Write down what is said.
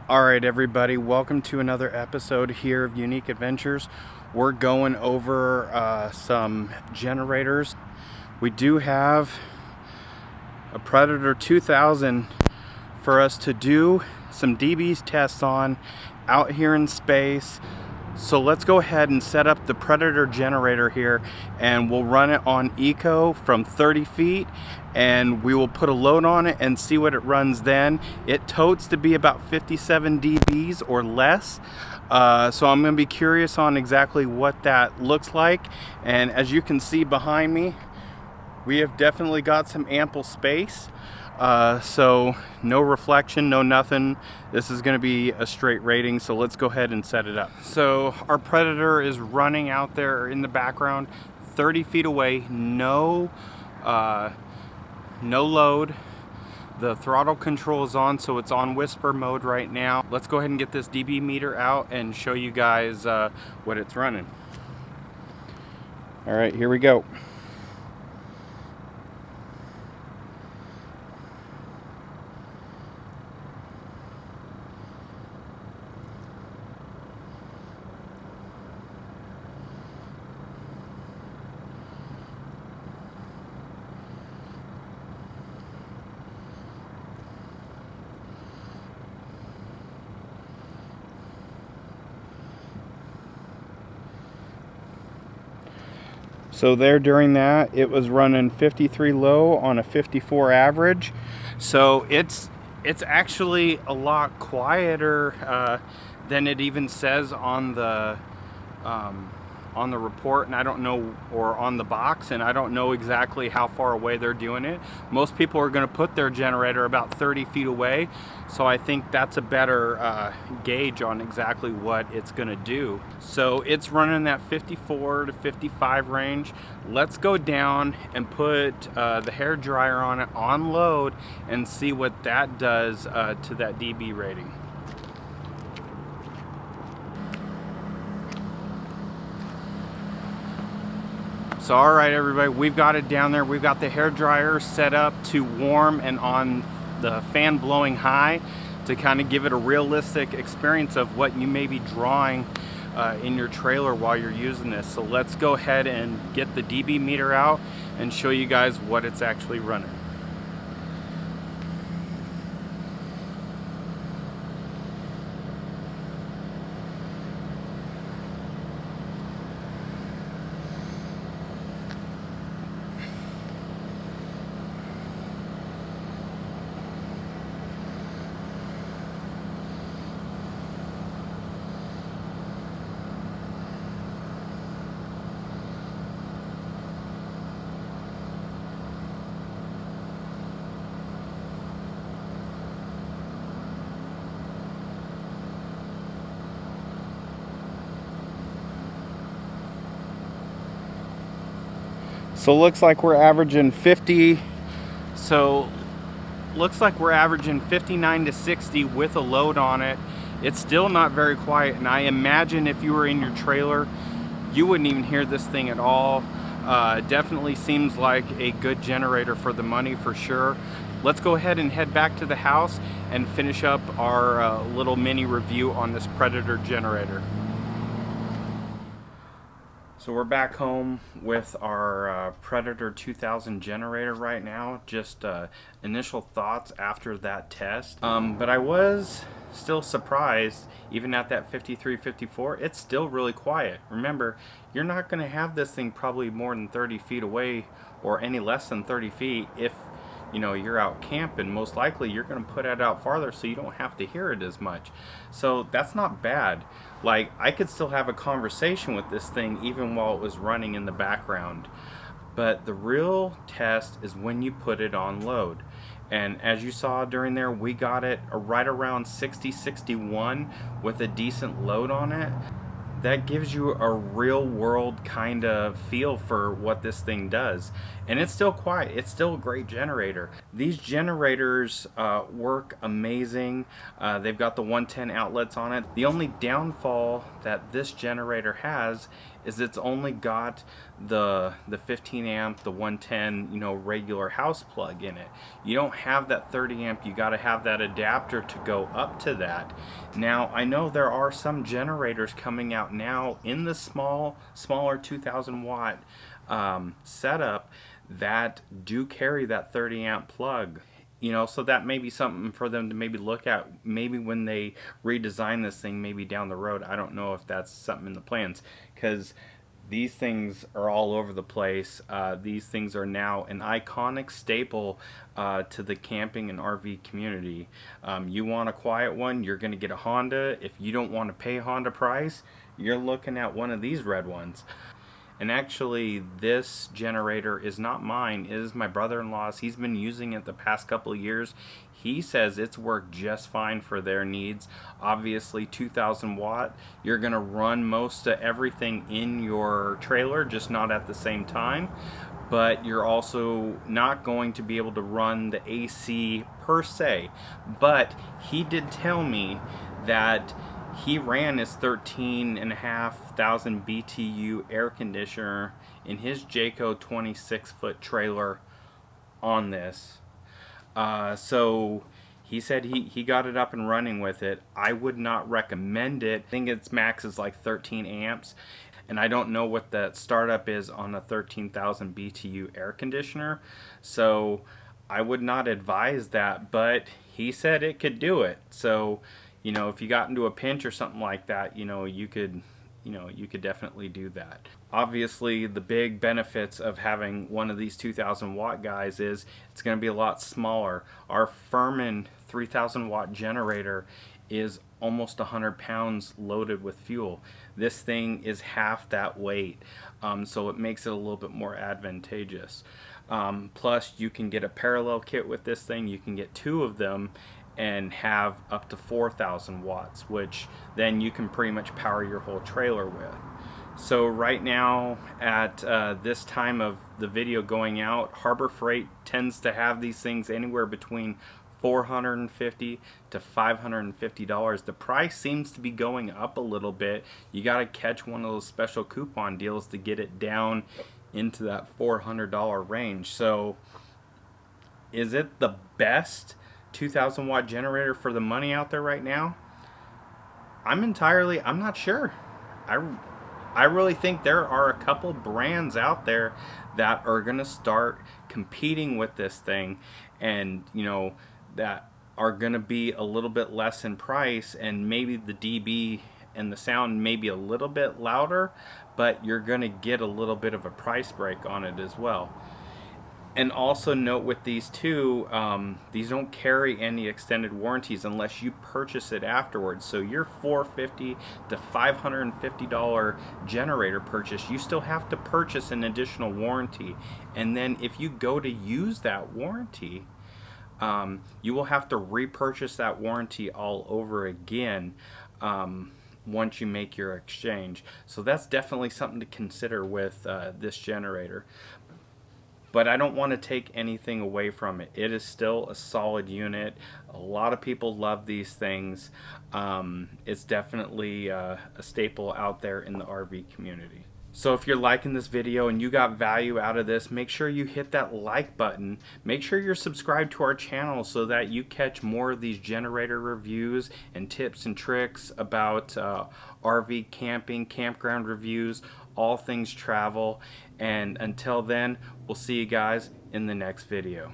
Alright everybody, welcome to another episode here of Unique Adventures. We're going over some generators. We do have a Predator 2000 for us to do some DBs tests on out here in space. So let's go ahead and set up the Predator generator here, and we'll run it on eco from 30 feet, and we will put a load on it and see what it runs then. It totes to be about 57 dBs or less. So I'm going to be curious on exactly what that looks like. And as you can see behind me, we have definitely got some ample space. So no reflection, no nothing. This is going to be a straight rating, so let's go ahead and set it up. So our Predator is running out there in the background 30 feet away, no load. The throttle control is on, so it's on whisper mode right now. Let's go ahead and get this dB meter out and show you guys what it's running. All right, here we go. So there, during that, it was running 53 low on a 54 average. So it's actually a lot quieter than it even says on the report, and I don't know, or on the box, and I don't know exactly how far away they're doing it. Most people are going to put their generator about 30 feet away, so I think that's a better gauge on exactly what it's going to do. So it's running that 54 to 55 range. Let's go down and put the hair dryer on it on load and see what that does to that dB rating. So alright everybody, we've got it down there. We've got the hair dryer set up to warm and on the fan blowing high to kind of give it a realistic experience of what you may be drawing in your trailer while you're using this. So let's go ahead and get the dB meter out and show you guys what it's actually running. So looks like we're averaging 50. So looks like we're averaging 59 to 60 with a load on it. It's still not very quiet, and I imagine if you were in your trailer, you wouldn't even hear this thing at all. Definitely seems like a good generator for the money for sure. Let's go ahead and head back to the house and finish up our little mini review on this Predator generator. So we're back home with our Predator 2000 generator right now. Just initial thoughts after that test. But I was still surprised, even at that 53, 54, it's still really quiet. Remember, you're not going to have this thing probably more than 30 feet away or any less than 30 feet if you're out camping. Most likely you're going to put it out farther so you don't have to hear it as much. So that's not bad. Like, I could still have a conversation with this thing even while it was running in the background. But the real test is when you put it on load. And as you saw during there, we got it right around 60, 61 with a decent load on it. That gives you a real world kind of feel for what this thing does. And it's still quiet. It's still a great generator. These generators work amazing. They've got the 110 outlets on it. The only downfall that this generator has is it's only got the 15 amp, the 110, you know, regular house plug in it. You don't have that 30 amp. You got to have that adapter to go up to that. Now I know there are some generators coming out now in the smaller 2000 watt setup that do carry that 30 amp plug. You know, so that may be something for them to maybe look at, maybe when they redesign this thing, maybe down the road. I don't know if that's something in the plans, because these things are all over the place. These things are now an iconic staple to the camping and RV community. You want a quiet one, you're going to get a Honda. If you don't want to pay Honda price, you're looking at one of these red ones. And actually, this generator is not mine. It is my brother-in-law's. He's been using it the past couple of years. He says it's worked just fine for their needs. Obviously, 2000 watt. You're going to run most of everything in your trailer, just not at the same time. But you're also not going to be able to run the AC per se. But he did tell me that he ran his 13,500 BTU air conditioner in his Jayco 26-foot trailer on this. So he said he got it up and running with it. I would not recommend it. I think its max is like 13 amps. And I don't know what that startup is on a 13,000 BTU air conditioner. So I would not advise that, but he said it could do it. So, you know, if you got into a pinch or something like that, you could definitely do that. Obviously, the big benefits of having one of these 2000 watt guys is it's going to be a lot smaller. Our Furman 3000 watt generator is almost 100 pounds loaded with fuel. This thing is half that weight, so it makes it a little bit more advantageous. Plus, you can get a parallel kit with this thing. You can get two of them and have up to 4,000 watts, which then you can pretty much power your whole trailer with. So right now, at this time of the video going out, Harbor Freight tends to have these things anywhere between $450 to $550. The price seems to be going up a little bit. You got to catch one of those special coupon deals to get it down into that $400 range. So is it the best 2000 watt generator for the money out there right now? I'm not sure. I really think there are a couple brands out there that are going to start competing with this thing, and that are going to be a little bit less in price, and maybe the dB and the sound may be a little bit louder, but you're going to get a little bit of a price break on it as well. And also note with these two, these don't carry any extended warranties unless you purchase it afterwards. So your $450 to $550 generator purchase, you still have to purchase an additional warranty. And then if you go to use that warranty, you will have to repurchase that warranty all over again once you make your exchange. So that's definitely something to consider with this generator. But I don't want to take anything away from it. It is still a solid unit. A lot of people love these things. It's definitely a staple out there in the RV community. So if you're liking this video and you got value out of this, make sure you hit that like button. Make sure you're subscribed to our channel so that you catch more of these generator reviews and tips and tricks about RV camping, campground reviews, all things travel. And until then, we'll see you guys in the next video.